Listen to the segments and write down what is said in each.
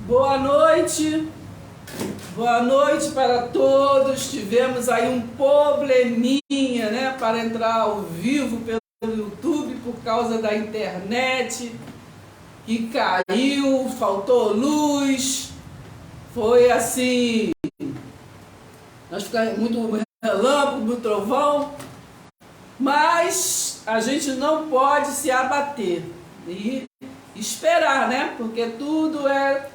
Boa noite para todos. Tivemos aí um probleminha, né, para entrar ao vivo pelo YouTube por causa da internet que caiu, faltou luz, foi assim, nós ficamos muito relâmpago, muito trovão, mas a gente não pode se abater e esperar, né, porque tudo é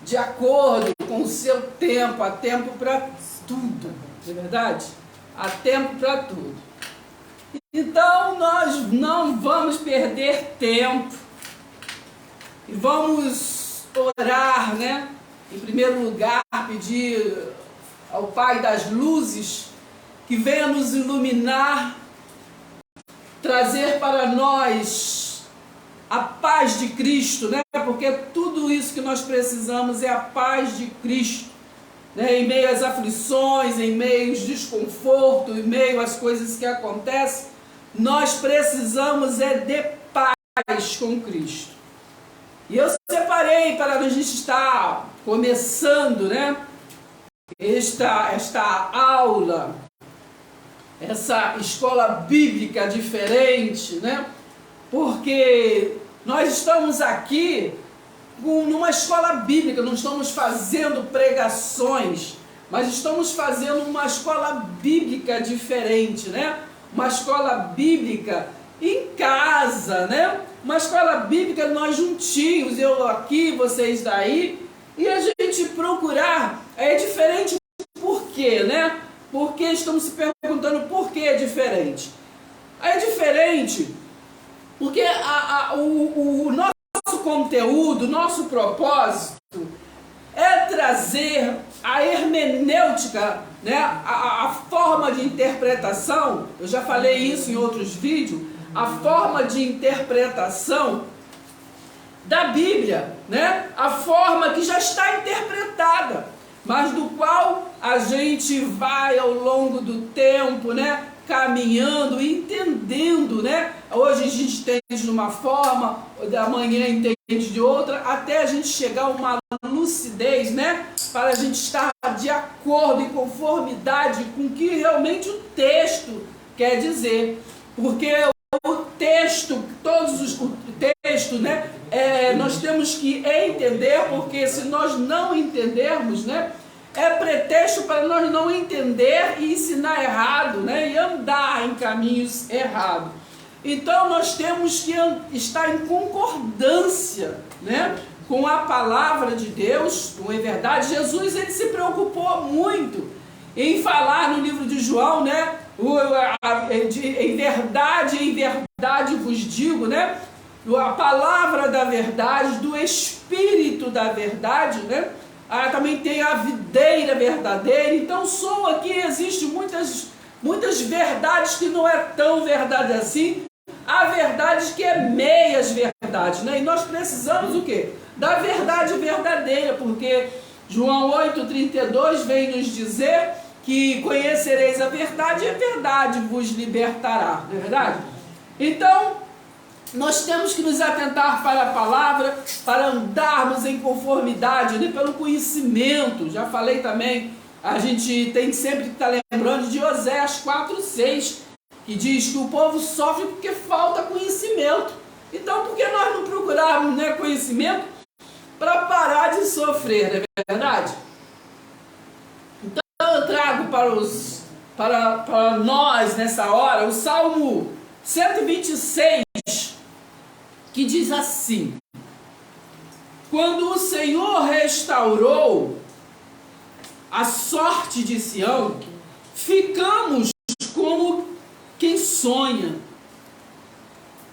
de acordo com o seu tempo, há tempo para tudo, não é verdade? Há tempo para tudo. Então nós não vamos perder tempo e vamos orar, né? Em primeiro lugar, pedir ao Pai das Luzes que venha nos iluminar, trazer para nós a paz de Cristo, né? Porque tudo isso que nós precisamos é a paz de Cristo, né? Em meio às aflições, em meio aos desconfortos, em meio às coisas que acontecem, nós precisamos de paz com Cristo. E eu separei para a gente estar começando, né? Esta aula, essa escola bíblica diferente, né? Porque nós estamos aqui numa escola bíblica, não estamos fazendo pregações, mas estamos fazendo uma escola bíblica diferente, né? Uma escola bíblica em casa, né? Uma escola bíblica nós juntinhos, eu aqui, vocês daí, e a gente procurar, é diferente por quê, né? Porque estamos se perguntando por que é diferente. É diferente porque o nosso conteúdo, o nosso propósito é trazer a hermenêutica, né? A forma de interpretação, eu já falei isso em outros vídeos, a forma de interpretação da Bíblia, né? A forma que já está interpretada, mas do qual a gente vai ao longo do tempo, né? Caminhando, entendendo, né? Hoje a gente entende de uma forma, amanhã entende de outra, até a gente chegar a uma lucidez, né? Para a gente estar de acordo, em conformidade com o que realmente o texto quer dizer. Porque o texto, o texto, né? Nós temos que entender, porque se nós não entendermos, né? É pretexto para nós não entender e ensinar errado, né? E andar em caminhos errados. Então nós temos que estar em concordância, né? Com a palavra de Deus, não é verdade? Jesus, ele se preocupou muito em falar no livro de João, né? Em verdade vos digo, né? A palavra da verdade, do Espírito da verdade, né? Também tem a videira verdadeira. Então aqui existe muitas verdades que não é tão verdade assim. Há verdades que é meias verdades, né? E nós precisamos o quê? Da verdade verdadeira, porque João 8,32 vem nos dizer que conhecereis a verdade e a verdade vos libertará, não é verdade? Então nós temos que nos atentar para a palavra, para andarmos em conformidade, né, pelo conhecimento. Já falei também, a gente tem sempre que estar lembrando de Oséias 4,6, que diz que o povo sofre porque falta conhecimento. Então, por que nós não procurarmos, né, conhecimento para parar de sofrer, não é verdade? Então, eu trago para nós, nessa hora, o Salmo 126, que diz assim: quando o Senhor restaurou a sorte de Sião, ficamos como quem sonha.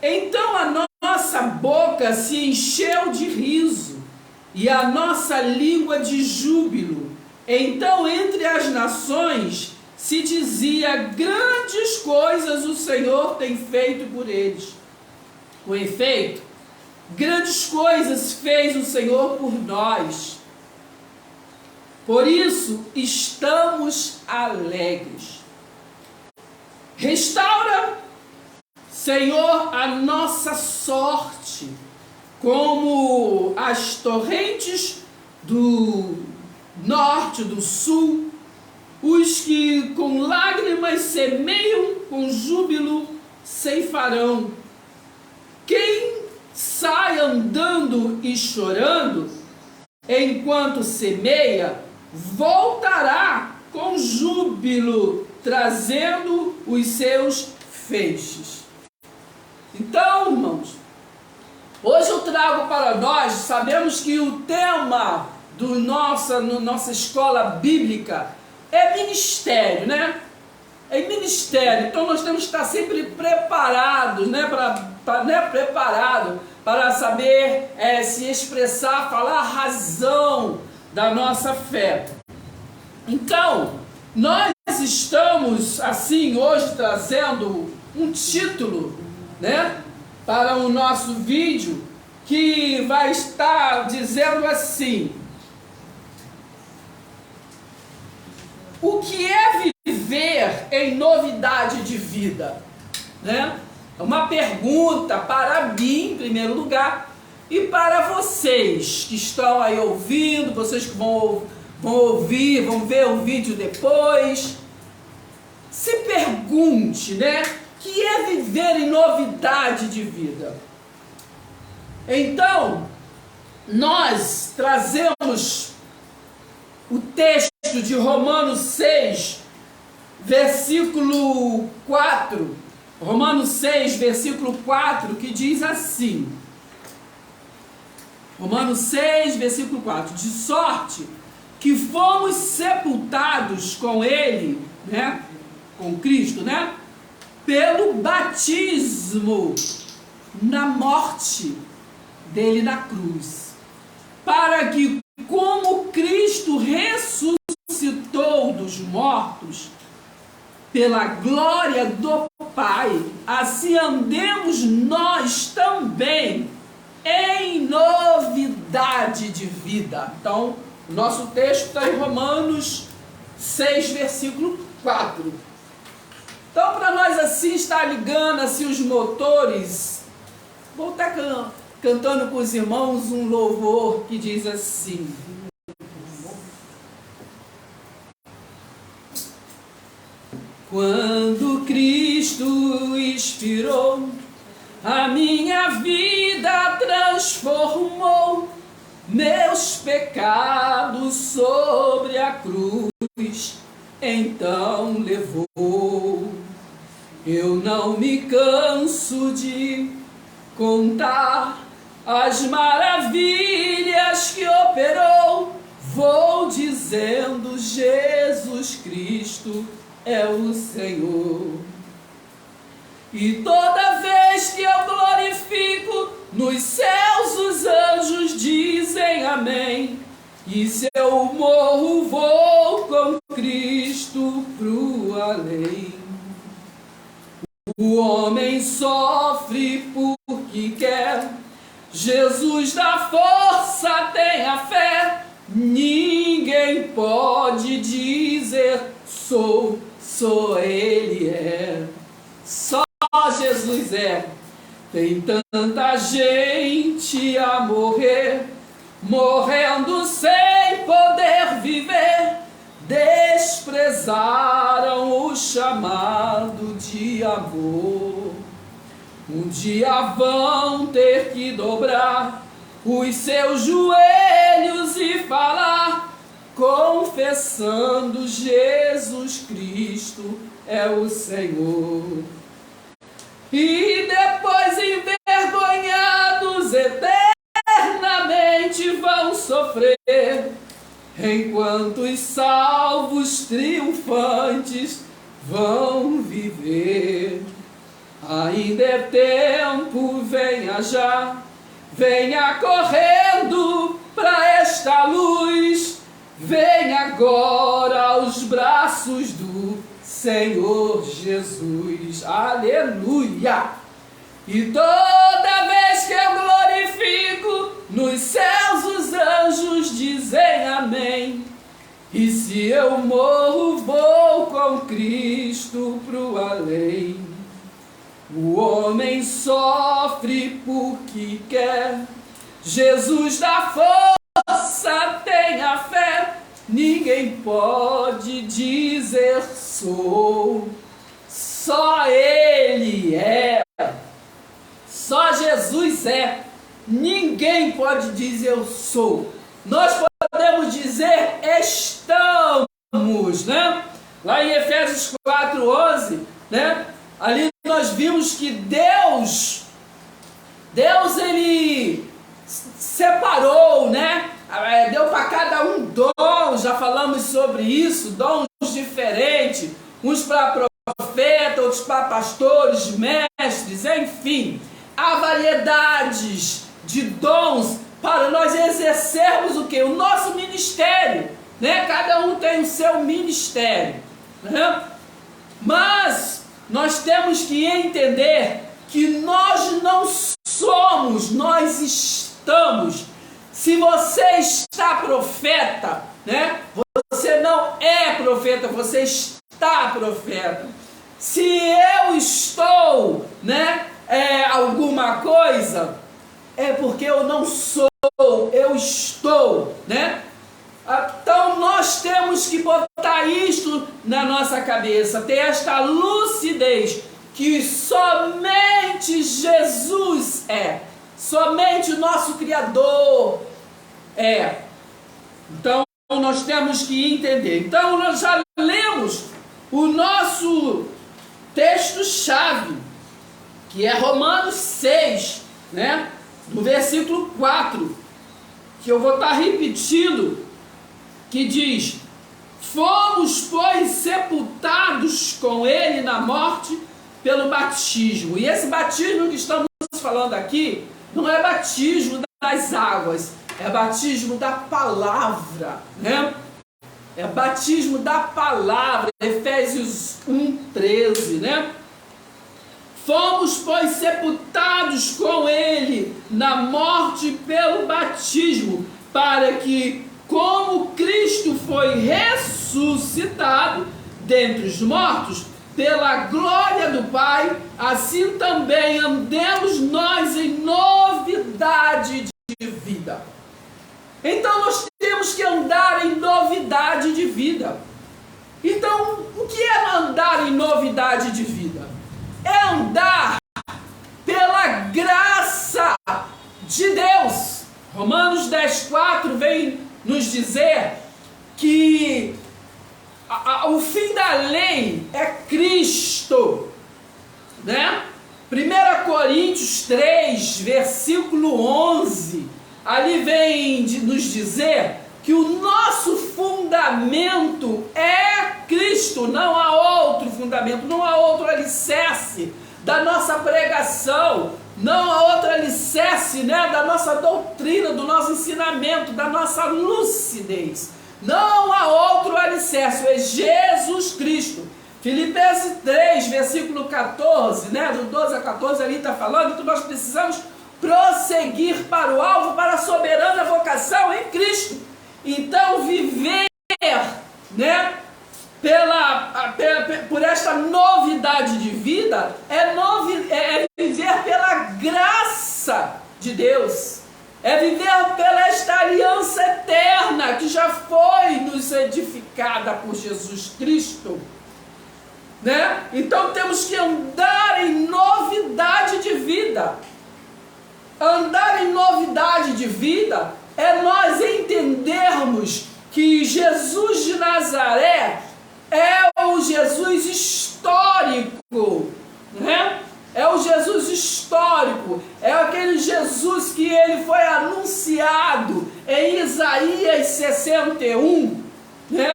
Então a nossa boca se encheu de riso e a nossa língua de júbilo. Então entre as nações se dizia: grandes coisas o Senhor tem feito por eles. Com efeito, grandes coisas fez o Senhor por nós. Por isso, estamos alegres. Restaura, Senhor, a nossa sorte, como as torrentes do norte, do sul, os que com lágrimas semeiam, com júbilo ceifarão. Quem sai andando e chorando, enquanto semeia, voltará com júbilo, trazendo os seus feixes. Então, irmãos, hoje eu trago para nós, sabemos que o tema nossa escola bíblica é ministério, né? É ministério. Então nós temos que estar sempre preparados, preparado para saber se expressar, falar a razão da nossa fé. Então, nós estamos assim hoje trazendo um título, né, para o nosso vídeo, que vai estar dizendo assim: o que é viver em novidade de vida? Né? É uma pergunta para mim, em primeiro lugar, e para vocês que estão aí ouvindo, vocês que vão ouvir, vão ver o vídeo depois. Se pergunte, né? O que é viver em novidade de vida? Então, nós trazemos o texto de Romanos 6, versículo 4. Romanos 6, versículo 4, que diz assim. Romanos 6, versículo 4. De sorte que fomos sepultados com Ele, né? Com Cristo, né? Pelo batismo na morte dele na cruz, para que, como Cristo ressuscitou dos mortos pela glória do Pai, assim andemos nós também em novidade de vida. Então, o nosso texto está em Romanos 6, versículo 4. Então, para nós assim estar ligando assim os motores, vou estar cantando com os irmãos um louvor que diz assim: quando Cristo expirou, a minha vida transformou, meus pecados sobre a cruz então levou. Eu não me canso de contar as maravilhas que operou, vou dizendo: Jesus Cristo é o Senhor. E toda vez que eu glorifico, nos céus os anjos dizem amém. E se eu morro, vou com Cristo pro além. O homem sofre porque quer, Jesus dá força, tem a fé. Ninguém pode dizer sou Ele é. Só Jesus é. Tem tanta gente a morrer, morrendo sem poder viver. Desprezaram o chamado de amor. Um dia vão ter que dobrar os seus joelhos e falar, confessando: Jesus Cristo é o Senhor. E depois, envergonhados, eternamente vão sofrer, enquanto os salvos triunfantes vão viver. Ainda é tempo, venha já, venha correndo para esta luz, venha agora aos braços do Senhor Jesus. Aleluia! E toda vez que eu glorifico, nos céus os anjos dizem amém. E se eu morro, vou com Cristo pro além. O homem sofre porque quer, Jesus dá força, raça tenha fé, ninguém pode dizer sou. Só Ele é. Só Jesus é. Ninguém pode dizer eu sou. Nós podemos dizer estamos, né? Lá em Efésios 4:11, né? Ali nós vimos que Deus ele separou, né? Deu para cada um dons, já falamos sobre isso, dons diferentes, uns para profeta, outros para pastores, mestres, enfim, há variedades de dons para nós exercermos o que? O nosso ministério, né? Cada um tem o seu ministério, né? Mas nós temos que entender que nós não somos, nós estamos. Se você está profeta, né? Você não é profeta, você está profeta. Se eu estou, né? Alguma coisa, é porque eu não sou, eu estou, né? Então nós temos que botar isto na nossa cabeça, ter esta lucidez, que somente Jesus é, somente o nosso Criador é. Então nós temos que entender. Então nós já lemos o nosso texto-chave, que é Romanos 6, né? No versículo 4, que eu vou estar repetindo, que diz: fomos, pois, sepultados com Ele na morte pelo batismo. E esse batismo que estamos falando aqui não é batismo das águas, é batismo da palavra, né? É batismo da palavra, Efésios 1:13, né? Fomos, pois, sepultados com Ele na morte pelo batismo, para que, como Cristo foi ressuscitado dentre os mortos, pela glória do Pai, assim também andemos nós em novidade de vida. Então nós temos que andar em novidade de vida. Então, o que é andar em novidade de vida? É andar pela graça de Deus. Romanos 10:4 vem nos dizer que o fim da lei é Cristo, né? 1 Coríntios 3, versículo 11, ali vem nos dizer que o nosso fundamento é Cristo, não há outro fundamento, não há outro alicerce da nossa pregação, não há outro alicerce, né, da nossa doutrina, do nosso ensinamento, da nossa lucidez. Não há outro alicerce, é Jesus Cristo. Filipenses 3, versículo 14, né, do 12 a 14, ali está falando que nós precisamos prosseguir para o alvo, para a soberana vocação em Cristo. Então, viver, né, por esta novidade de vida é viver pela graça de Deus, é viver pela esta aliança eterna que já foi nos edificada por Jesus Cristo, né? Então temos que andar em novidade de vida. Andar em novidade de vida é nós entendermos que Jesus de Nazaré é o Jesus histórico, né? É o Jesus histórico, é aquele Jesus que ele foi anunciado em Isaías 61, né?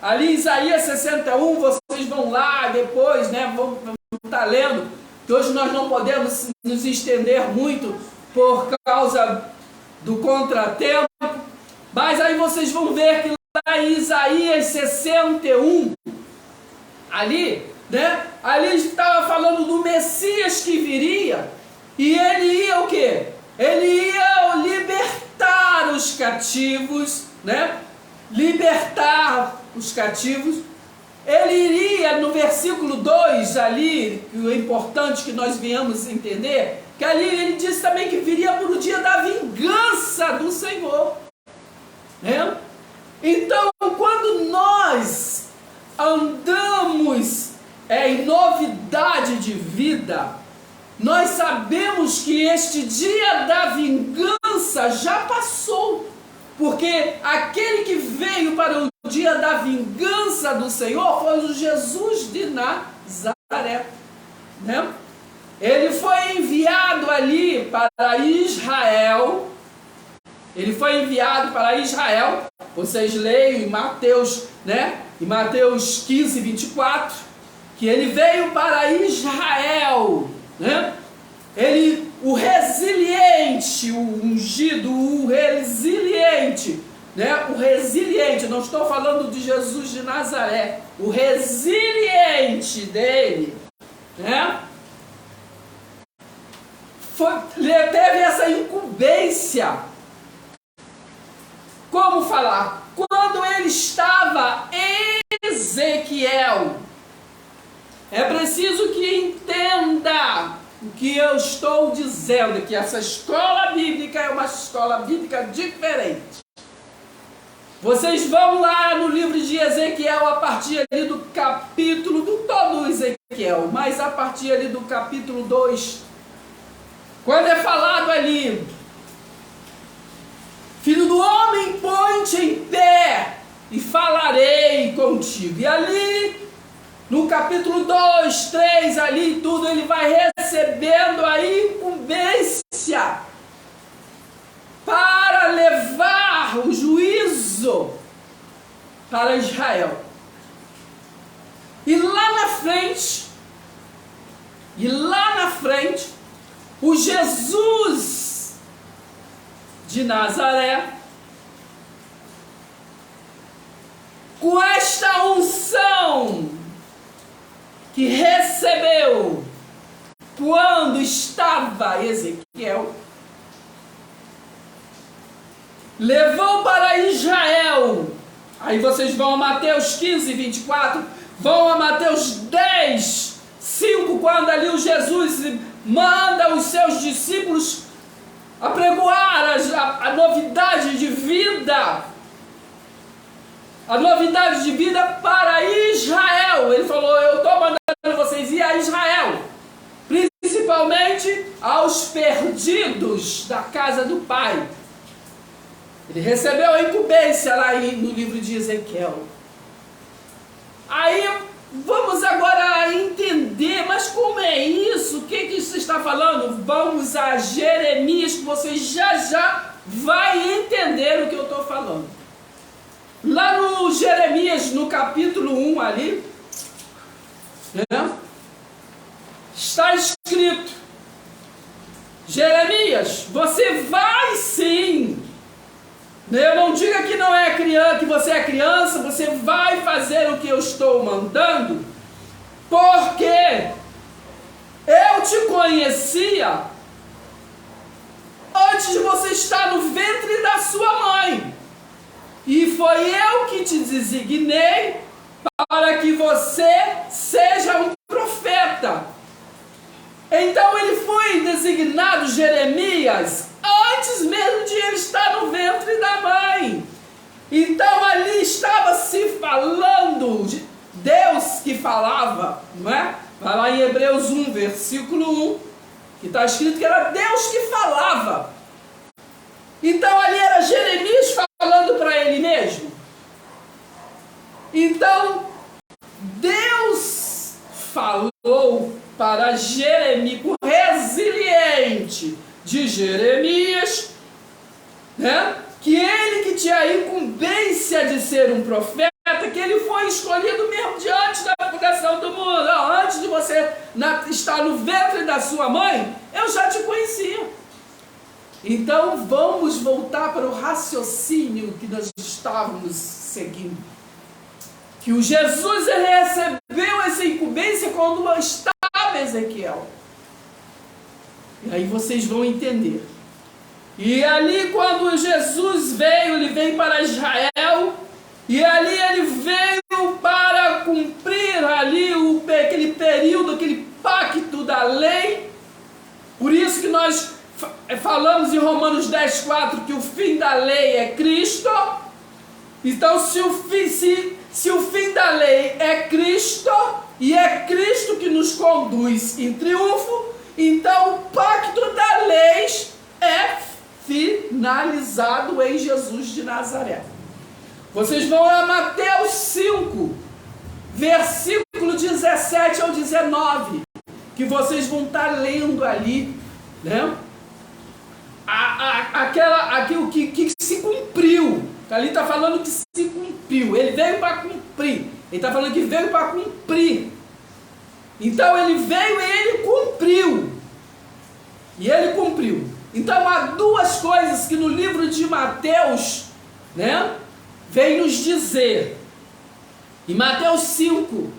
Ali em Isaías 61, vocês vão lá depois, né? Vão estar lendo, que hoje nós não podemos nos estender muito por causa do contratempo, mas aí vocês vão ver que lá em Isaías 61, ali, né? Ali estava falando do Messias que viria, e ele ia o quê? Ele ia libertar os cativos, né? Libertar os cativos. Ele iria, no versículo 2 ali, o importante que nós viemos entender, que ali ele disse também que viria por o dia da vingança do Senhor. né? Então, quando nós andamos em novidade de vida, nós sabemos que este dia da vingança já passou, porque aquele que veio para o dia da vingança do Senhor foi o Jesus de Nazaré, né? Ele foi enviado ali para Israel. Ele foi enviado para Israel. Vocês leem em Mateus, né? Em Mateus 15, 24, que ele veio para Israel, né? Ele, o resiliente, o ungido, o resiliente, né? O resiliente, não estou falando de Jesus de Nazaré, o resiliente dele, né? Teve essa incumbência. Como falar? Quando ele estava em Ezequiel, é preciso que entenda o que eu estou dizendo, que essa escola bíblica é uma escola bíblica diferente. Vocês vão lá no livro de Ezequiel, a partir ali do capítulo, do todo Ezequiel, mas a partir ali do capítulo 2, quando é falado ali, filho do homem, põe-te em pé e falarei contigo. E ali, no capítulo 2, 3, ali tudo, ele vai recebendo a incumbência para levar o juízo para Israel. E lá na frente, o Jesus de Nazaré, com esta unção que recebeu quando estava Ezequiel, levou para Israel. Aí vocês vão a Mateus 15, 24, vão a Mateus 10, 5, quando ali o Jesus manda os seus discípulos apregoar a novidade de vida. A novidade de vida para Israel. Ele falou, eu estou mandando vocês ir a Israel, principalmente aos perdidos da casa do Pai. Ele recebeu a incumbência lá no livro de Ezequiel. Aí vamos agora entender, mas como é isso? O que isso está falando? Vamos a Jeremias, que você já vai entender o que eu estou falando. Lá no Jeremias, no capítulo 1 ali, né, está escrito, Jeremias, você vai sim. Eu não diga que não é criança, que você é criança, você vai fazer o que eu estou mandando, porque eu te conhecia antes de você estar no ventre da sua mãe, e foi eu que te designei para que você seja um profeta. Então ele foi designado, Jeremias, antes mesmo de ele estar no ventre da mãe. Então ali estava se falando, de Deus que falava, não é? Vai lá em Hebreus 1, versículo 1, que está escrito que era Deus que falava. Então ali era Jeremias falando para ele mesmo. Então Deus falou para Jeremias, o resiliente de Jeremias, né? Que ele que tinha a incumbência de ser um profeta, que ele foi escolhido mesmo de antes da fundação do mundo. Não, antes de você estar no ventre da sua mãe, eu já te conhecia. Então vamos voltar para o raciocínio que nós estávamos seguindo. Que o Jesus ele recebeu essa incumbência quando estava Ezequiel. E aí vocês vão entender. E ali quando Jesus veio, ele veio para Israel, e ali ele veio para cumprir ali aquele período, aquele pacto da lei. Por isso que nós falamos em Romanos 10:4 que o fim da lei é Cristo, Então, se o fim da lei é Cristo, e é Cristo que nos conduz em triunfo, então o pacto da lei é finalizado em Jesus de Nazaré. Vocês vão a Mateus 5, versículo 17 ao 19, que vocês vão estar lendo ali, né? Aquilo que se cumpriu. Ali está falando que se cumpriu. Ele veio para cumprir. Ele está falando que veio para cumprir. Então ele veio e ele cumpriu. E ele cumpriu. Então há duas coisas que no livro de Mateus, né, vem nos dizer. Em Mateus 5,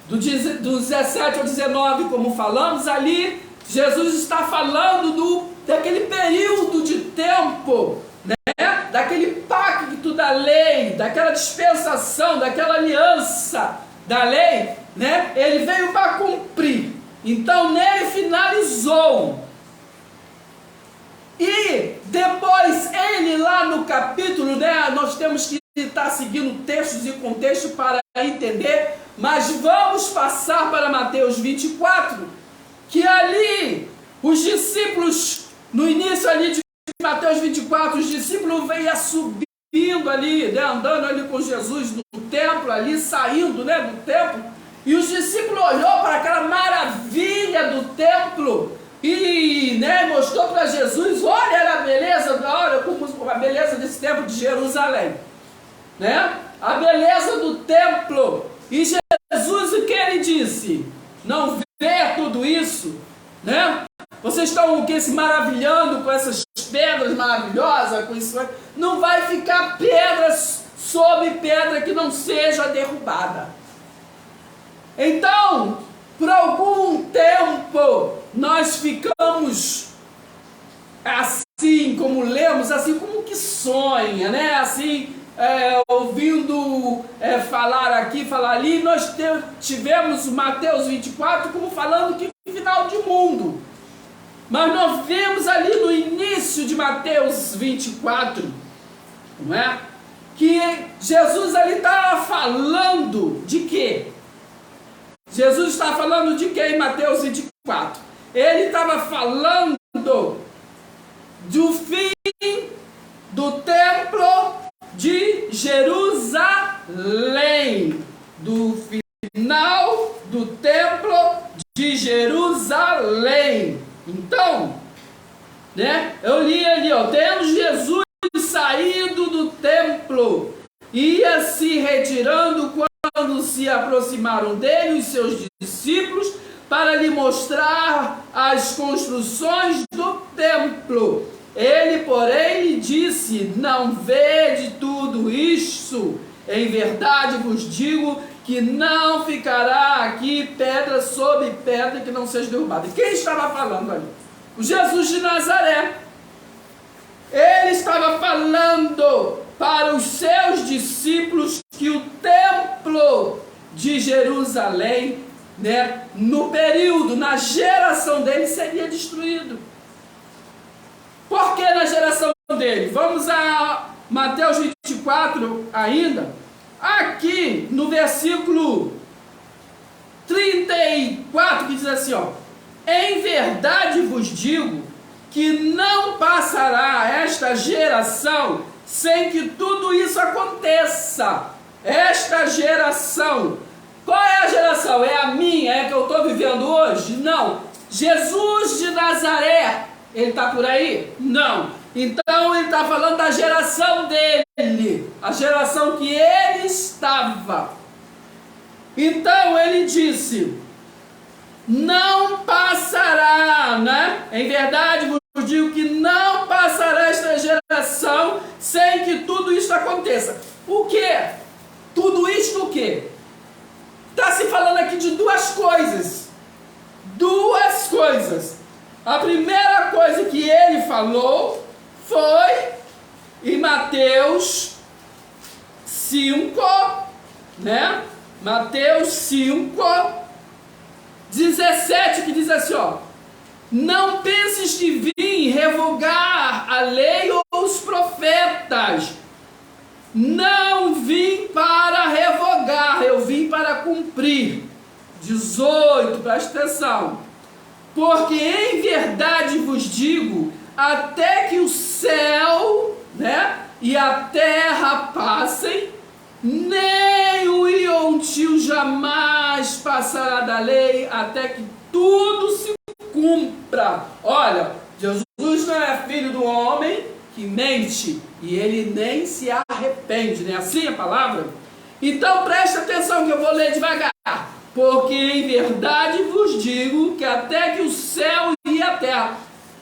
do 17 ao 19, como falamos ali, Jesus está falando daquele período de tempo, né, daquele pacto da lei, daquela dispensação, daquela aliança da lei, né? Ele veio para cumprir. Então nele finalizou. E depois ele lá no capítulo, né, nós temos que estar seguindo textos e contexto para entender, mas vamos passar para Mateus 24, que ali os discípulos, no início ali de Mateus 24, os discípulos vêm subindo ali, né, andando ali com Jesus no templo, ali saindo, né, do templo, e os discípulos olhou para aquela maravilha do templo e, né, mostrou para Jesus, olha a beleza, olha como a beleza desse templo de Jerusalém, né, a beleza do templo. E Jesus, o que ele disse? Não vê tudo isso, né? Vocês estão se maravilhando com essas pedras maravilhosas, com isso, não vai ficar pedra sobre pedra que não seja derrubada. Então, por algum tempo, nós ficamos assim, como lemos, assim como que sonha, né? Assim, ouvindo falar aqui, falar ali, nós tivemos Mateus 24 como falando que final de mundo. Mas nós vemos ali no início de Mateus 24, não é? Que Jesus ali estava falando de quê? Jesus está falando de quê em Mateus 24? Ele estava falando do fim do templo de Jerusalém. Do final do templo de Jerusalém. Então, né, eu li ali, tendo Jesus saído do templo, ia se retirando quando se aproximaram dele os seus discípulos para lhe mostrar as construções do templo. Ele, porém, lhe disse, não vede tudo isso? Em verdade vos digo que não ficará aqui pedra sobre pedra que não seja derrubada. Quem estava falando ali? O Jesus de Nazaré. Ele estava falando para os seus discípulos que o templo de Jerusalém, né, no período, na geração dele, seria destruído. Por que na geração dele? Vamos a Mateus 24 ainda. Aqui no versículo 34, que diz assim, em verdade vos digo que não passará esta geração sem que tudo isso aconteça. Esta geração, qual é a geração? É a minha? É a que eu estou vivendo hoje? Não. Jesus de Nazaré, ele está por aí? Não. Então ele está falando da geração dele, a geração que ele estava. Então ele disse, não passará, né? Em verdade vos digo que não passará esta geração sem que tudo isso aconteça. O que? Tudo isto o que? Está se falando aqui de duas coisas. Duas coisas. A primeira coisa que ele falou foi em Mateus 5, né? Mateus 5, 17, que diz assim, não penses que vim revogar a lei ou os profetas. Não 18, presta atenção. Porque em verdade vos digo, até que o céu, né, e a terra passem, nem o iontio jamais passará da lei, até que tudo se cumpra. Olha, Jesus não é filho do homem que mente, e ele nem se arrepende, não é assim a palavra? Então presta atenção que eu vou ler devagar. Porque em verdade vos digo que até que o céu e a terra...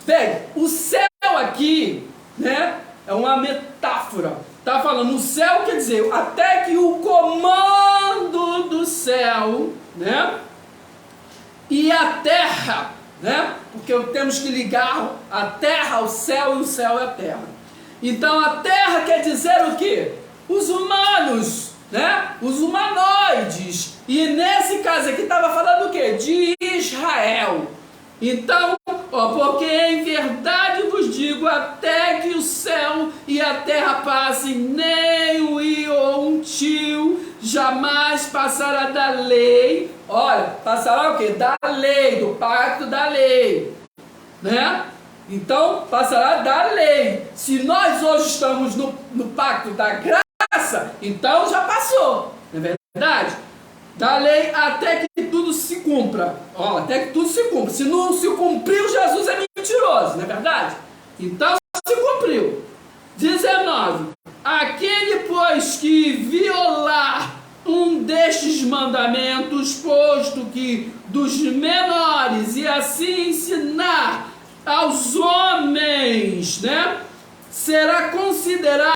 Bem, o céu aqui, né, é uma metáfora. Está falando, o céu quer dizer, até que o comando do céu, né, e a terra, né, porque temos que ligar a terra ao céu e o céu à terra. Então a terra quer dizer o quê? Os humanos, né, os humanoides. E nesse caso aqui estava falando o quê? De Israel. Então, porque em verdade vos digo, até que o céu e a terra passem, nem o iontio jamais passará da lei. Olha, passará o quê? Da lei, do pacto da lei, né? Então, passará da lei. Se nós hoje estamos no pacto da graça, então já passou, não é verdade? Da lei até que tudo se cumpra. Ó, até que tudo se cumpra. Se não se cumpriu, Jesus é mentiroso, não é verdade? Então se cumpriu. 19. Aquele, pois, que violar um destes mandamentos, posto que dos menores, e assim ensinar aos homens, né, será considerado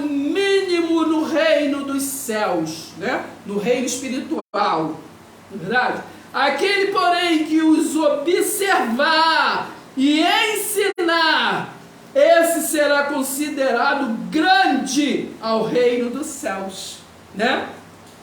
mínimo no reino dos céus, né? No reino espiritual, não é verdade? Aquele, porém, que os observar e ensinar, esse será considerado grande ao reino dos céus, né?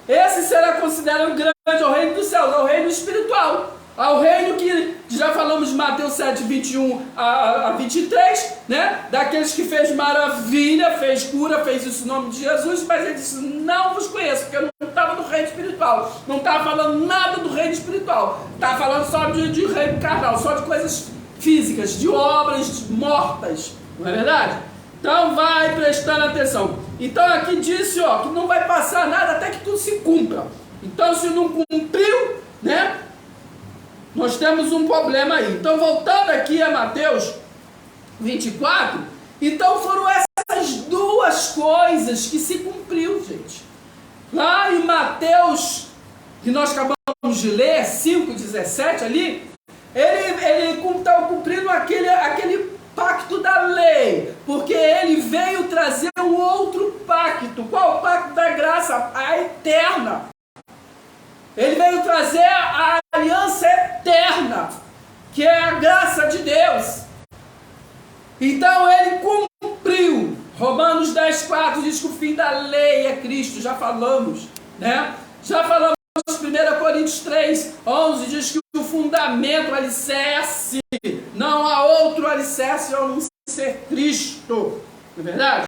Esse será considerado grande ao reino dos céus, ao reino espiritual, ao reino que já falamos de Mateus 7, 21 a 23, né? Daqueles que fez maravilha, fez cura, fez isso no nome de Jesus, mas ele disse, não vos conheço, porque eu não estava no reino espiritual, não estava falando nada do reino espiritual, estava falando só de reino carnal, só de coisas físicas, de obras mortas, não é verdade? Então vai prestando atenção. Então aqui disse, ó, que não vai passar nada até que tudo se cumpra. Então se não cumpriu, né? Nós temos um problema aí. Então, voltando aqui a Mateus 24, então foram essas duas coisas que se cumpriu, gente. Lá em Mateus, que nós acabamos de ler, 5,17 ali, ele estava cumprindo aquele pacto da lei, porque ele veio trazer um outro pacto. Qual o pacto da graça? A eterna. Ele veio trazer a aliança eterna, que é a graça de Deus. Então ele cumpriu. Romanos 10,4 diz que o fim da lei é Cristo, já falamos, né? Já falamos em 1 Coríntios 3,11 diz que o fundamento, o alicerce, não há outro alicerce a não ser Cristo, não é verdade?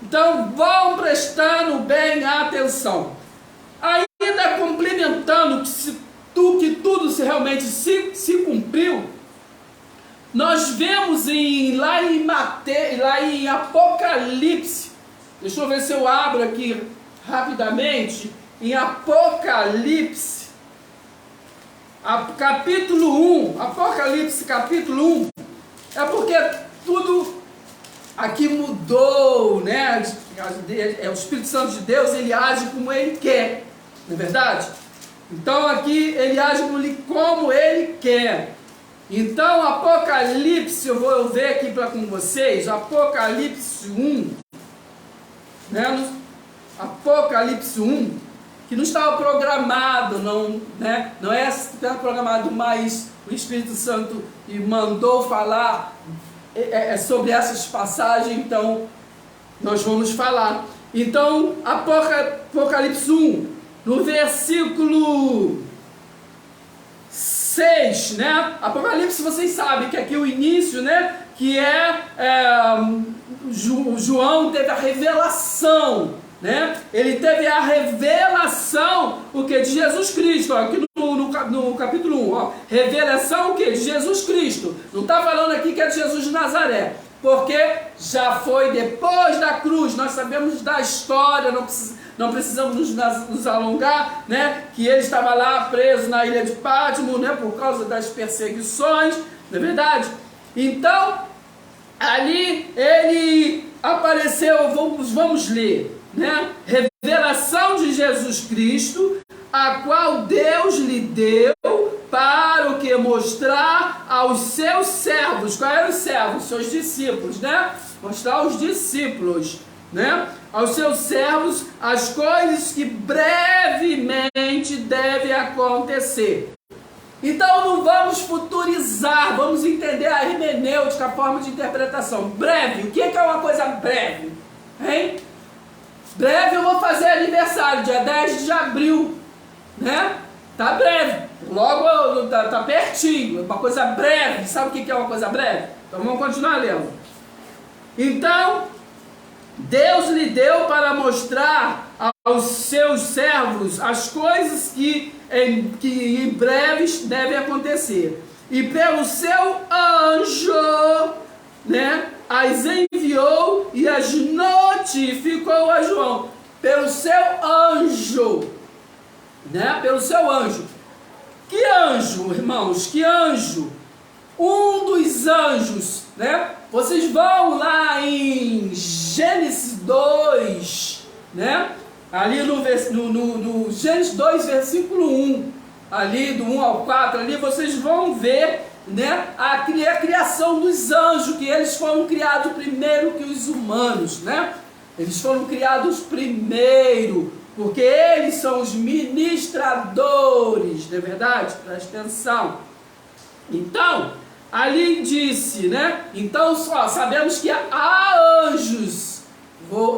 Então vão prestando bem atenção. Ainda complementando que tudo realmente se cumpriu, nós vemos lá em Apocalipse, deixa eu ver se eu abro aqui rapidamente, em Apocalipse, capítulo 1, Apocalipse capítulo 1, é porque tudo aqui mudou, né? O Espírito Santo de Deus, ele age como ele quer, não é verdade? Então aqui ele age como ele quer. Então Apocalipse, eu vou ver aqui com vocês, Apocalipse 1, né? Apocalipse 1, que não estava programado, não é estava programado, mas o Espírito Santo mandou falar sobre essas passagens, então nós vamos falar. Então Apocalipse 1, no versículo 6, né? Apocalipse, vocês sabem que aqui o início, né? Que João teve a revelação, né? Ele teve a revelação, o que? De Jesus Cristo, ó, aqui no capítulo 1, ó, revelação o que? De Jesus Cristo. Não está falando aqui que é de Jesus de Nazaré, porque já foi depois da cruz. Nós sabemos da história, não precisamos nos alongar, né? Que ele estava lá preso na ilha de Pátimo, né? Por causa das perseguições, não é verdade? Então, ali ele apareceu, vamos ler, né? Revelação de Jesus Cristo, a qual Deus lhe deu para o que? Mostrar aos seus servos. Quais eram os servos? Seus discípulos, né? Mostrar aos discípulos, né? Aos seus servos as coisas que brevemente devem acontecer. Então não vamos futurizar, vamos entender a hermenêutica, a forma de interpretação. Breve, o que é uma coisa breve? Hein? Breve, eu vou fazer aniversário, dia 10 de abril, né? Tá breve, logo tá pertinho, uma coisa breve. Sabe o que é uma coisa breve? Então vamos continuar lendo. Então, Deus lhe deu para mostrar aos seus servos as coisas que em breves devem acontecer. E pelo seu anjo, né, as enviou e as notificou a João. Pelo seu anjo, né, pelo seu anjo. Que anjo, irmãos? Que anjo? Um dos anjos, né? Vocês vão lá em Gênesis 2, né? Ali no Gênesis 2, versículo 1, ali do 1 ao 4, ali vocês vão ver, né, a criação dos anjos, que eles foram criados primeiro que os humanos, né? Eles foram criados primeiro, porque eles são os ministradores, não é verdade? Presta atenção. Então, ali disse, né? Então, sabemos que há anjos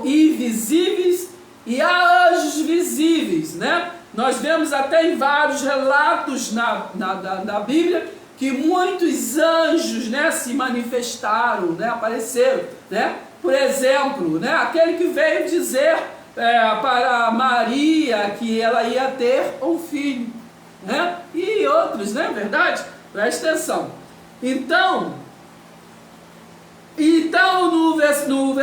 invisíveis e há anjos visíveis, né? Nós vemos até em vários relatos na Bíblia que muitos anjos, né, se manifestaram, né, apareceram, né? Por exemplo, né, aquele que veio dizer para Maria que ela ia ter um filho, né? E outros, né? Verdade? Presta atenção. Então no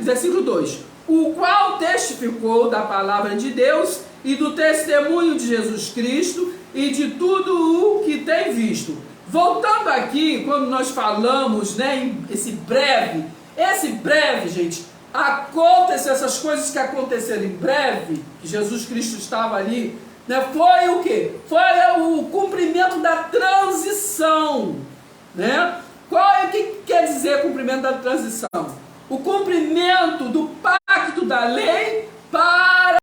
versículo 2, o qual testificou da palavra de Deus e do testemunho de Jesus Cristo e de tudo o que tem visto. Voltando aqui, quando nós falamos, né, esse breve, gente, essas coisas que aconteceram em breve, que Jesus Cristo estava ali, né, foi o quê? Foi o cumprimento da transição, né? O que quer dizer cumprimento da transição? O cumprimento do pacto da lei para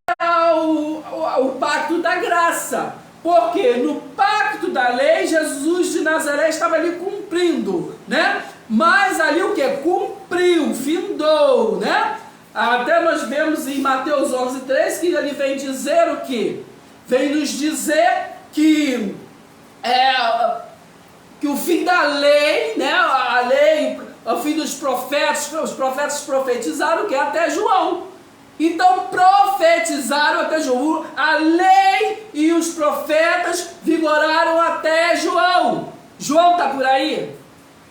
o pacto da graça. Porque no pacto da lei, Jesus de Nazaré estava ali cumprindo, né? Mas ali o que? Cumpriu, findou, né? Até nós vemos em Mateus 11:3 que ele vem dizer o quê? Vem nos dizer que o fim da lei, né? A lei, o fim dos profetas, os profetas profetizaram que até João. Então profetizaram até João, a lei e os profetas vigoraram até João. João está por aí?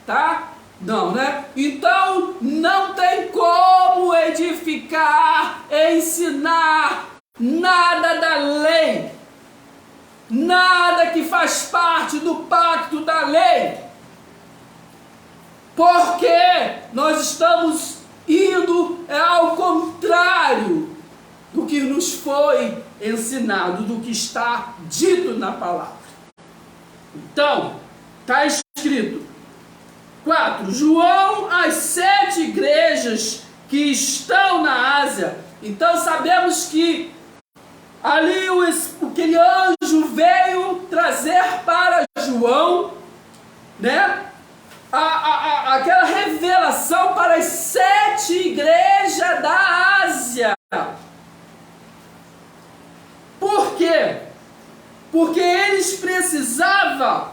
Tá? Não, né? Então não tem como edificar, ensinar nada da lei, nada que faz parte do pacto da lei, porque nós estamos indo ao contrário do que nos foi ensinado, do que está dito na palavra. Então, está escrito 4, João às 7 igrejas que estão na Ásia. Então sabemos que ali aquele anjo veio trazer para João, né, aquela revelação para as 7 igrejas da Ásia. Por quê? Porque eles precisavam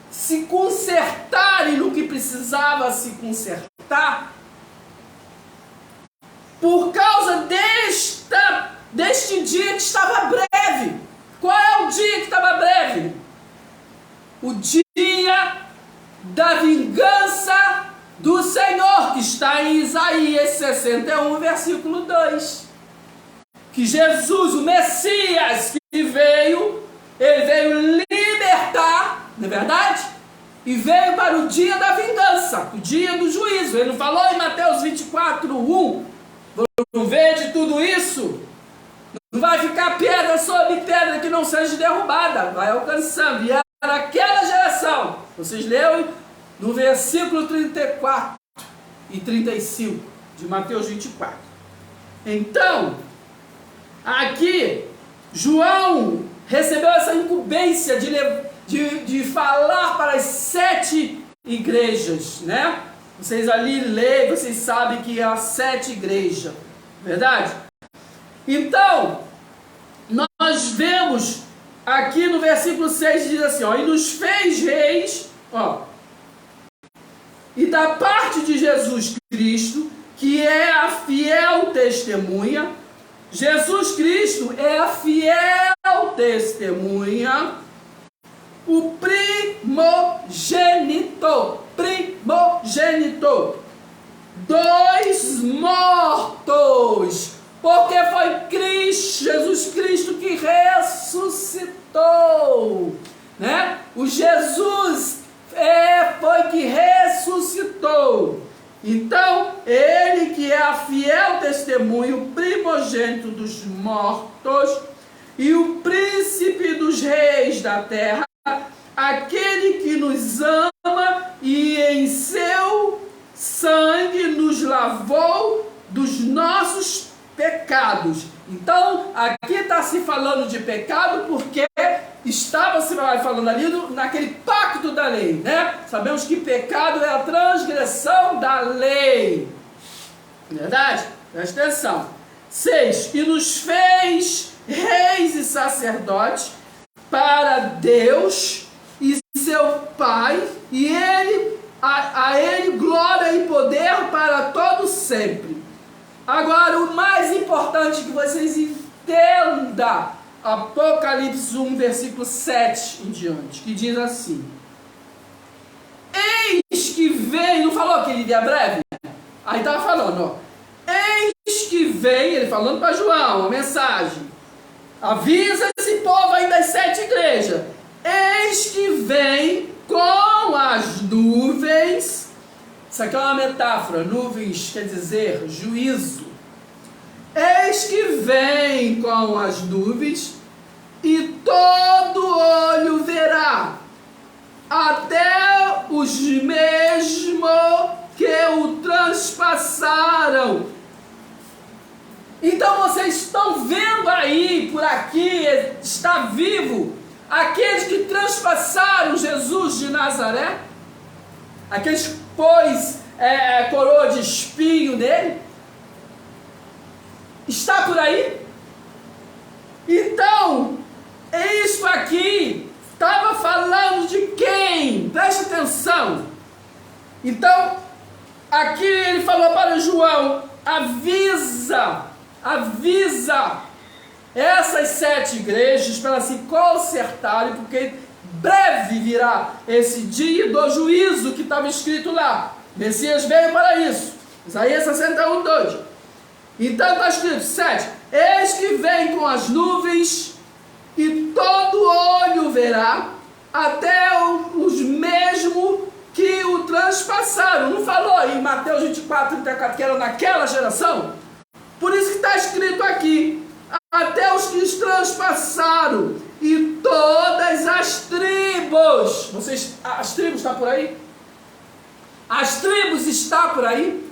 se consertarem no que precisava se consertar por causa deste dia que estava breve. Qual é o dia que estava breve? O dia da vingança do Senhor, que está em Isaías 61, versículo 2. Que Jesus, o Messias que veio, ele veio libertar, não é verdade? E veio para o dia da vingança, o dia do juízo. Ele não falou em Mateus 24, 1, não vede tudo isso? Não vai ficar pedra sobre pedra que não seja derrubada, vai alcançando. E era aquela geração, vocês leram no versículo 34 e 35 de Mateus 24. Então, aqui, João recebeu essa incumbência de falar para as 7 igrejas, né? Vocês ali leem, vocês sabem que há 7 igrejas, verdade? Então, nós vemos aqui no versículo 6, diz assim, ó, e nos fez reis, ó, e da parte de Jesus Cristo, que é a fiel testemunha. Jesus Cristo é a fiel testemunha, o primogênito, dos mortos, porque foi Cristo, Jesus Cristo que ressuscitou, né? O Jesus foi que ressuscitou. Então, ele que é a fiel testemunha, o primogênito dos mortos e o príncipe dos reis da terra, aquele que nos ama e em seu sangue nos lavou dos nossos pecados. Então, aqui está se falando de pecado porque estava se falando ali naquele pacto da lei, né? Sabemos que pecado é a transgressão da lei. Verdade? Presta atenção. 6. E nos fez reis e sacerdotes para Deus e seu Pai, e a ele glória e poder para todo sempre. Agora, o mais importante que vocês entendam, Apocalipse 1, versículo 7 em diante, que diz assim: eis que vem, não falou que ele viria breve? Aí estava falando, ó, eis que vem, ele falando para João, a mensagem, avisa esse povo aí das 7 igrejas, eis que vem com as nuvens. Isso aqui é uma metáfora, nuvens quer dizer juízo. Eis que vem com as nuvens, e todo olho verá, até os mesmos que o transpassaram. Então vocês estão vendo aí, por aqui, está vivo, aqueles que transpassaram Jesus de Nazaré, aqueles que pôs coroa de espinho nele, está por aí? Então, isso aqui estava falando de quem? Preste atenção. Então, aqui ele falou para João, avisa essas 7 igrejas para elas se consertarem, porque breve virá esse dia do juízo que estava escrito lá. Messias veio para isso. Isaías 61, 2. Então está escrito 7. Eis que vem com as nuvens, e todo olho verá, até os mesmos que o transpassaram. Não falou em Mateus 24, 34 que era naquela geração? Por isso que está escrito aqui, até os que os transpassaram, e todas as tribos. As tribos estão por aí? As tribos estão por aí?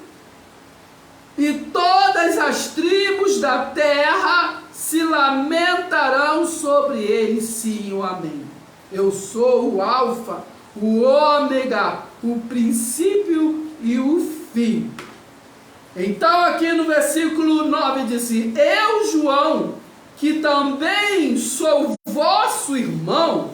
E todas as tribos da terra se lamentarão sobre ele, sim, o amém. Eu sou o alfa, o ômega, o princípio e o fim. Então aqui no versículo 9 diz assim: eu, João, que também sou vosso irmão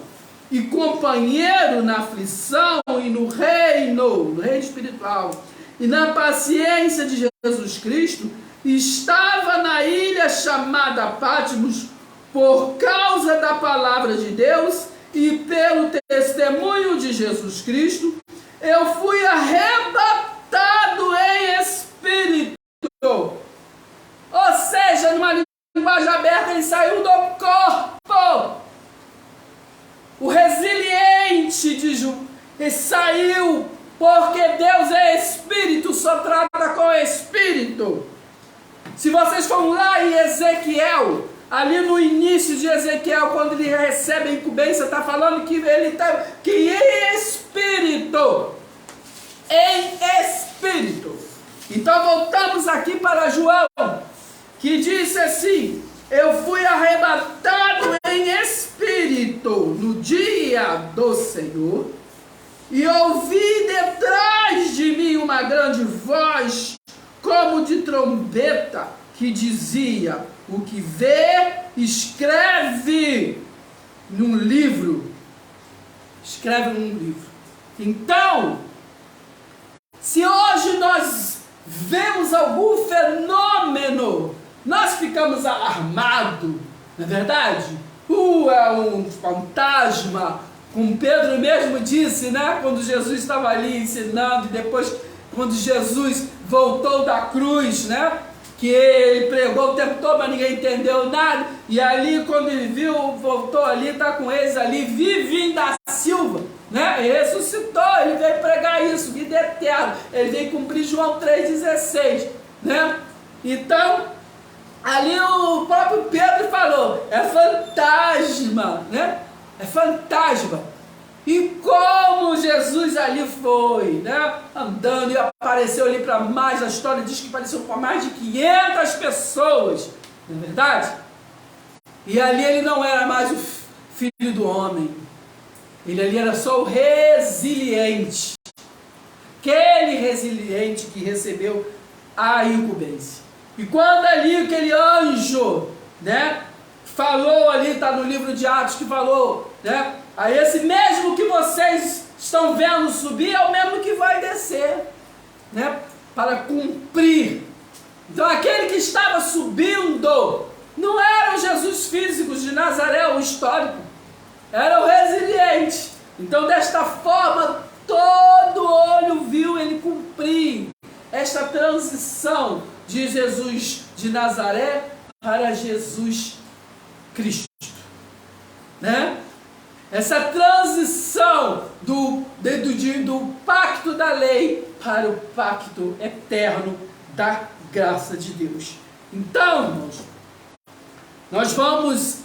e companheiro na aflição e no reino espiritual, e na paciência de Jesus Cristo, estava na ilha chamada Patmos por causa da palavra de Deus e pelo testemunho de Jesus Cristo, eu fui arrebatado em espírito. Ou seja, numa linguagem aberta, ele saiu do corpo. O resiliente de Ju, ele saiu, porque Deus é espírito, só trata com espírito. Se vocês forem lá em Ezequiel, ali no início de Ezequiel, quando ele recebe a incumbência, está falando que ele está em espírito. Em espírito. Então voltamos aqui para João, que disse assim: eu fui arrebatado em espírito no dia do Senhor, e ouvi detrás de mim uma grande voz, como de trombeta, que dizia: o que vê, escreve num livro. Escreve num livro. Então, se hoje nós vemos algum fenômeno, nós ficamos alarmados, não é verdade? É um fantasma, como Pedro mesmo disse, né? Quando Jesus estava ali ensinando, e depois, quando Jesus voltou da cruz, né? Que ele pregou o tempo todo, mas ninguém entendeu nada, e ali, quando ele viu, voltou ali, está com eles ali, Vivinho da Silva, né? Ele ressuscitou, ele veio pregar isso, vida eterna, ele veio cumprir João 3,16, né? Então, ali o próprio Pedro falou, é fantasma, né? É fantasma. E como Jesus ali foi, né? Andando e apareceu ali para mais, a história diz que apareceu para mais de 500 pessoas, não é verdade? E ali ele não era mais o filho do homem, ele ali era só o resiliente, aquele resiliente que recebeu a incumbência. E quando ali aquele anjo, né, falou ali, está no livro de Atos que falou, né, a esse mesmo que vocês estão vendo subir, é o mesmo que vai descer, né, para cumprir. Então aquele que estava subindo não era o Jesus físico de Nazaré, o histórico, era o resiliente. Então desta forma todo olho viu ele cumprir esta transição de Jesus de Nazaré para Jesus Cristo, né? Essa transição do pacto da lei para o pacto eterno da graça de Deus. Então, irmãos, nós vamos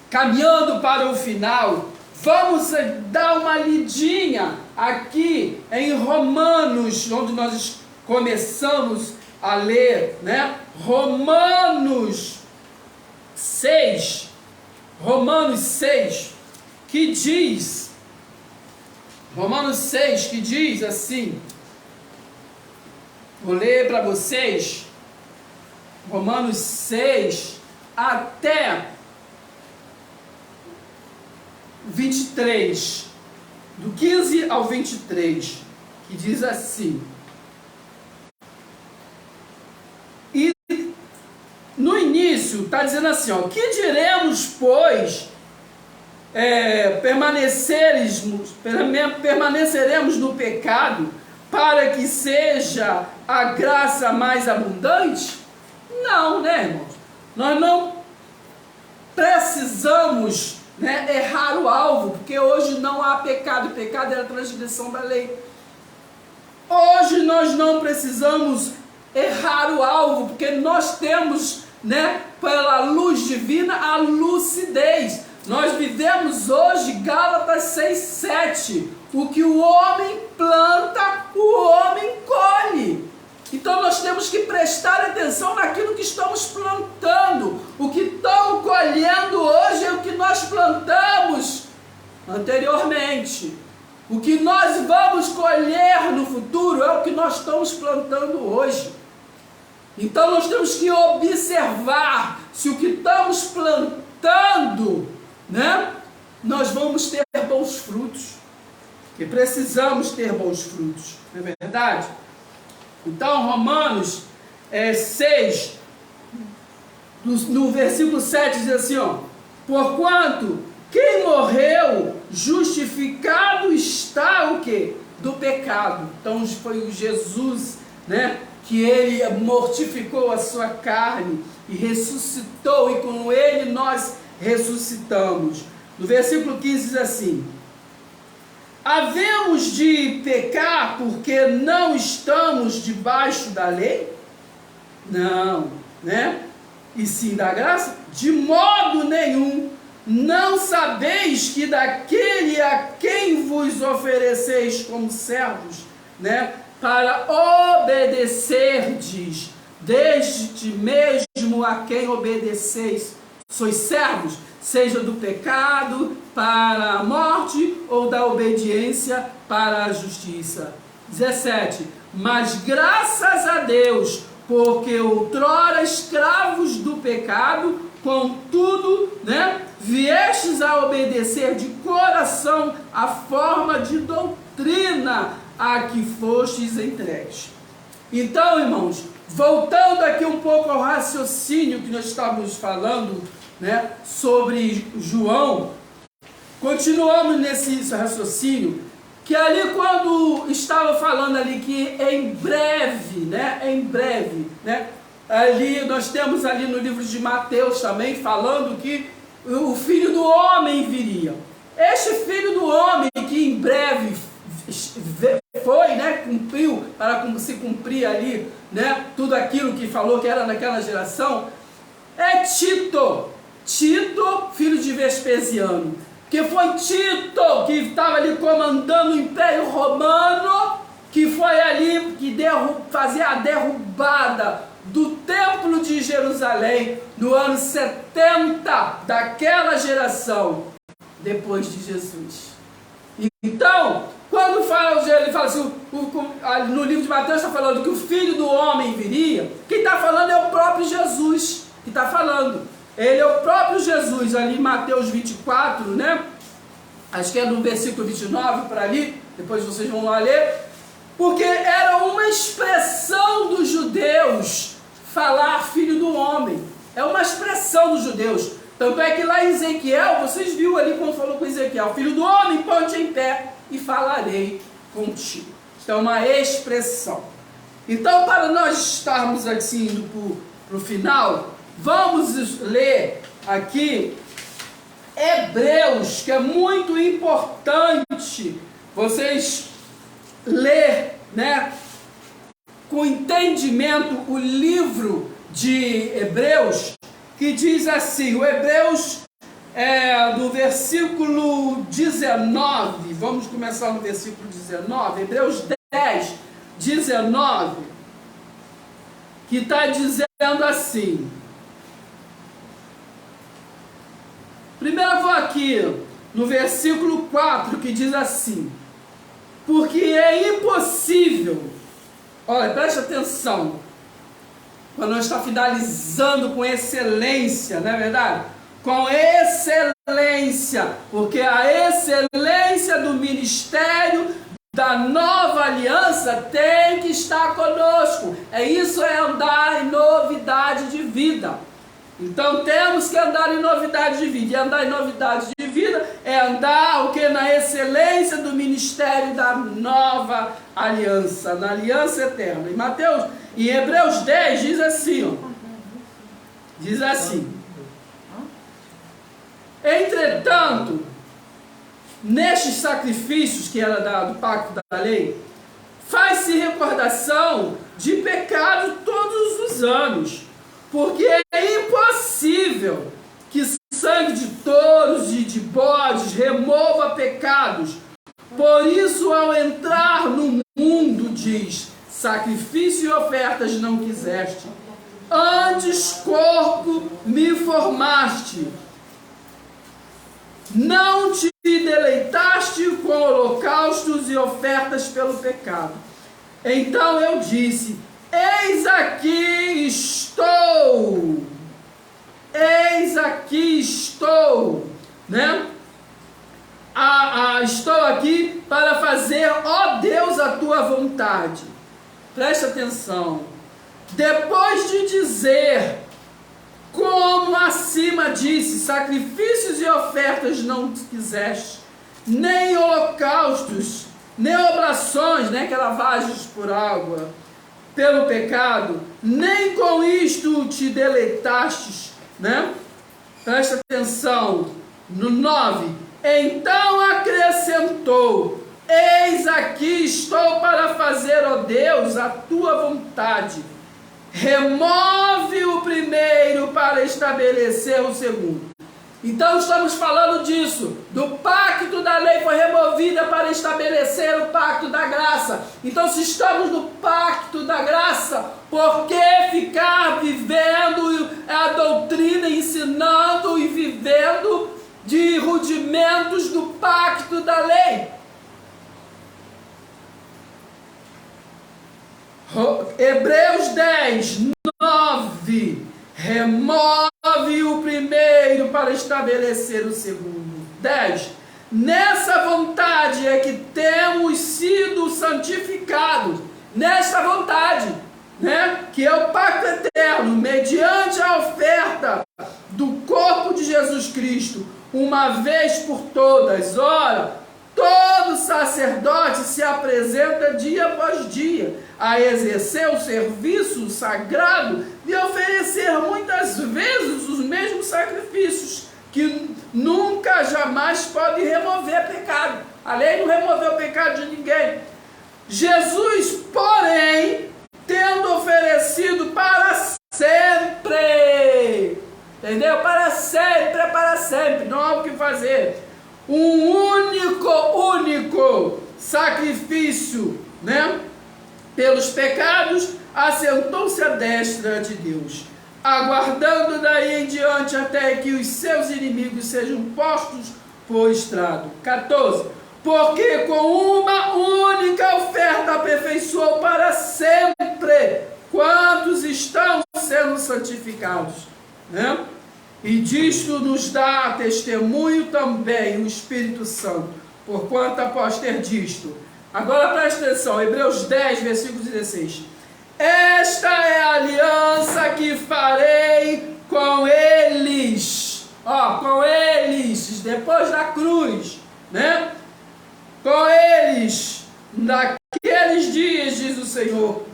caminhando para o final. Vamos dar uma lidinha aqui em Romanos, onde nós começamos a ler, né? Romanos 6, que diz, Romanos 6, que diz assim, vou ler para vocês, Romanos 6, até 23, do 15 ao 23, que diz assim, e no início está dizendo assim, ó, que diremos, pois, permaneceremos no pecado para que seja a graça mais abundante? Não, né, irmãos? Nós não precisamos, né, errar o alvo, porque hoje não há pecado, o pecado é a transgressão da lei. Hoje nós não precisamos errar o alvo, porque nós temos, né, pela luz divina, a lucidez. Nós vivemos hoje Gálatas 6:7. O que o homem planta, o homem colhe. Então nós temos que prestar atenção naquilo que estamos plantando. O que estamos colhendo hoje é o que nós plantamos anteriormente. O que nós vamos colher no futuro é o que nós estamos plantando hoje. Então nós temos que observar se o que estamos plantando, né, nós vamos ter bons frutos. E precisamos ter bons frutos, não é verdade? Então Romanos 6, no versículo 7 diz assim, ó: porquanto quem morreu justificado está o quê? Do pecado. Então foi o Jesus, né, que ele mortificou a sua carne e ressuscitou, e com ele nós ressuscitamos. No versículo 15 diz assim: havemos de pecar porque não estamos debaixo da lei? Não, né? E sim da graça? De modo nenhum. Não sabeis que daquele a quem vos ofereceis como servos, né, para obedecerdes, desde mesmo a quem obedeceis, sois servos, seja do pecado para a morte ou da obediência para a justiça. 17. Mas graças a Deus, porque outrora escravos do pecado, contudo, né, viestes a obedecer de coração a forma de doutrina a que fostes entregues. Então, irmãos, voltando aqui um pouco ao raciocínio que nós estávamos falando, né, sobre João, continuamos nesse raciocínio, que ali quando estava falando ali que em breve, né, ali nós temos ali no livro de Mateus também, falando que o Filho do Homem viria. Este Filho do Homem que em breve foi, né, cumpriu, para se cumprir ali, né, tudo aquilo que falou que era naquela geração, é Tito, filho de Vespasiano, que foi Tito que estava ali comandando o Império Romano, que foi ali que fazia a derrubada do Templo de Jerusalém no ano 70 daquela geração, depois de Jesus. Então, quando ele fala assim, no livro de Mateus está falando que o Filho do Homem viria, quem está falando é o próprio Jesus, que está falando. Ele é o próprio Jesus, ali em Mateus 24, né? Acho que é no versículo 29 para ali, depois vocês vão lá ler, porque era uma expressão dos judeus falar Filho do Homem. É uma expressão dos judeus. Tanto é que lá em Ezequiel, vocês viram ali quando falou com Ezequiel: Filho do Homem, ponte em pé e falarei contigo. Então é uma expressão. Então, para nós estarmos assim indo para o final, vamos ler aqui Hebreus, que é muito importante vocês ler, né, com entendimento o livro de Hebreus, que diz assim, o Hebreus no versículo 19, vamos começar no versículo 19, Hebreus 10, 19, que está dizendo assim. Primeiro eu vou aqui no versículo 4, que diz assim: porque é impossível, olha, preste atenção, quando nós estamos finalizando com excelência, não é verdade? Com excelência, porque a excelência do ministério da nova aliança tem que estar conosco. Isso é andar em novidade de vida. Então temos que andar em novidade de vida. E andar em novidade de vida é andar o que? Na excelência do ministério da nova aliança, na aliança eterna. Em Hebreus 10 diz assim, ó, diz assim: entretanto, nestes sacrifícios que era do pacto da lei, faz-se recordação de pecado todos os anos, porque é impossível que sangue de touros e de bodes remova pecados. Por isso, ao entrar no mundo, diz: sacrifício e ofertas não quiseste, antes corpo me formaste. Não te deleitaste com holocaustos e ofertas pelo pecado. Então eu disse: eis aqui estou, né? Estou aqui para fazer, ó Deus, a tua vontade. Preste atenção. depois de dizer, como acima disse, sacrifícios e ofertas não quiseste, nem holocaustos, nem oblações, nem que lavagens por água, pelo pecado, nem com isto te deleitastes, né? Presta atenção, no 9, então acrescentou, eis aqui estou para fazer, ó Deus, a tua vontade, remove o primeiro para estabelecer o segundo. Então estamos falando disso, do pacto da lei foi removida para estabelecer o pacto da graça. Então se estamos no pacto da graça, por que ficar vivendo a doutrina, ensinando e vivendo de rudimentos do pacto da lei? Hebreus 10, 9, remove o primeiro para estabelecer o segundo. 10, nessa vontade é que temos sido santificados, nessa vontade, né, que é o pacto eterno, mediante a oferta do corpo de Jesus Cristo, uma vez por todas. Ora, todo sacerdote se apresenta dia após dia a exercer o serviço sagrado e oferecer muitas vezes os mesmos sacrifícios, que nunca, jamais podem remover pecado. A lei não removeu o pecado de ninguém. Jesus, porém, tendo oferecido para sempre, entendeu? Para sempre, não há o que fazer. Um único sacrifício, né, pelos pecados, assentou-se à destra de Deus, aguardando daí em diante até que os seus inimigos sejam postos por estrado. 14. Porque com uma única oferta aperfeiçoou para sempre quantos estão sendo santificados, né? E disto nos dá testemunho também o Espírito Santo, porquanto após ter disto. Agora presta atenção, Hebreus 10, versículo 16. Esta é a aliança que farei com eles. Ó, com eles, depois da cruz, né? Com eles, naqueles dias, diz o Senhor,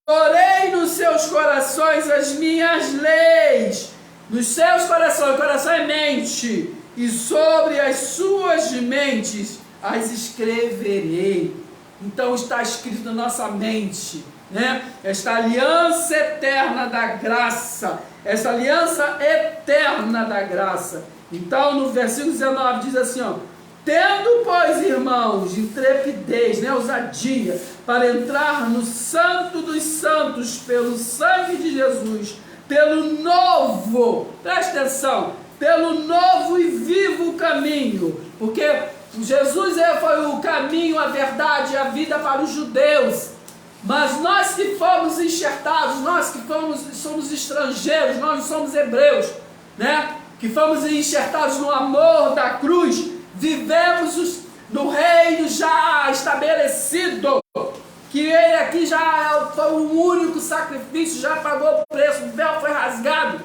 porei nos seus corações as minhas leis. Nos seus corações, coração é mente, e sobre as suas mentes as escreverei. Então está escrito na nossa mente, né? Esta aliança eterna da graça, essa aliança eterna da graça. Então no versículo 19 diz assim, ó, tendo, pois, irmãos, intrepidez, né, ousadia, para entrar no santo dos santos pelo sangue de Jesus, pelo novo, presta atenção, pelo novo e vivo caminho, porque Jesus foi o caminho, a verdade e a vida para os judeus, mas nós que fomos enxertados, nós que somos estrangeiros, nós não somos hebreus, né, que fomos enxertados no amor da cruz, vivemos no reino já estabelecido, que ele aqui já foi o único sacrifício, já pagou o preço, o véu foi rasgado,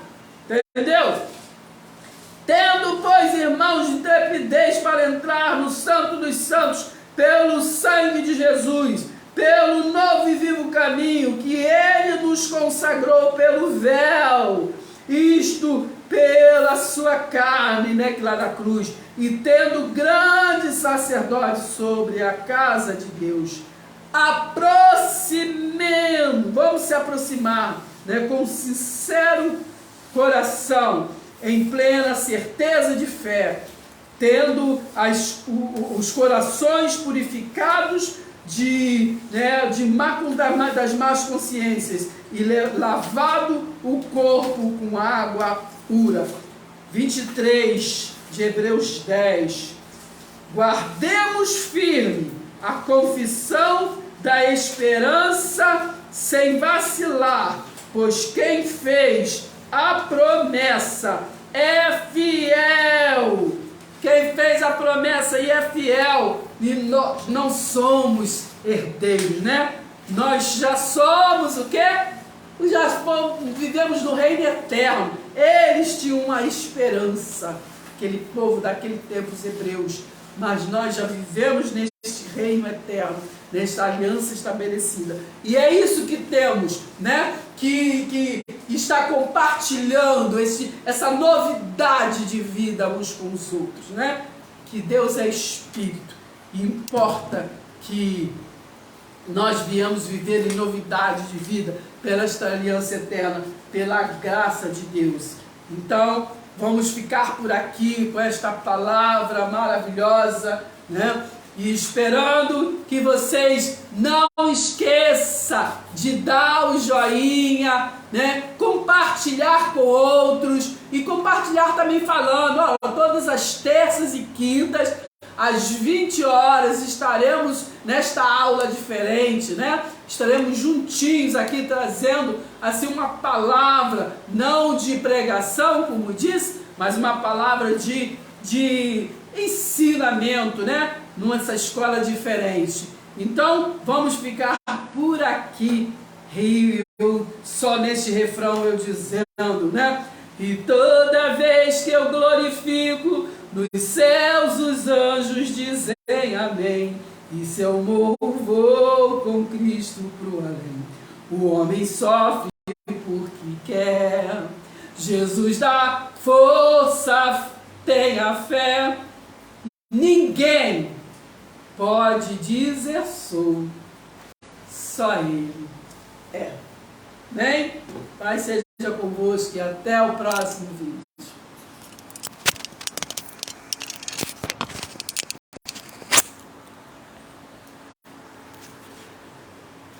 entendeu? Tendo, pois, irmãos, intrepidez para entrar no santo dos santos, pelo sangue de Jesus, pelo novo e vivo caminho, que ele nos consagrou pelo véu, isto pela sua carne, né, que lá da cruz, e tendo grande sacerdote sobre a casa de Deus, aproximando, vamos se aproximar, né, com sincero coração, em plena certeza de fé, tendo os corações purificados de mácula das más consciências, e lavado o corpo com água pura. 23 de Hebreus 10. Guardemos firme a confissão da esperança sem vacilar, pois quem fez a promessa é fiel. Quem fez a promessa e é fiel, e nós não somos herdeiros, né? Nós já somos o quê? vivemos no reino eterno. Eles tinham uma esperança, aquele povo daquele tempo, os hebreus, mas nós já vivemos neste reino eterno, nesta aliança estabelecida. E é isso que temos, né? Que está compartilhando essa novidade de vida uns com os outros, né? Que Deus é Espírito e importa que nós viemos viver em novidade de vida pela esta aliança eterna, pela graça de Deus. Então, vamos ficar por aqui com esta palavra maravilhosa, né? E esperando que vocês não esqueçam de dar o joinha, né? Compartilhar com outros e compartilhar também falando, ó, todas as terças e quintas, às 20 horas, estaremos nesta aula diferente, né? Estaremos juntinhos aqui trazendo assim uma palavra, não de pregação, como disse, mas uma palavra de ensinamento, né? Nessa escola diferente. Então, vamos ficar por aqui, só neste refrão eu dizendo, né? E toda vez que eu glorifico, nos céus os anjos dizem amém. E se eu morro, vou com Cristo pro além. O homem sofre porque quer. Jesus dá força, tenha fé. Ninguém pode dizer sou, só Ele é. Bem? Pai seja convosco e até o próximo vídeo.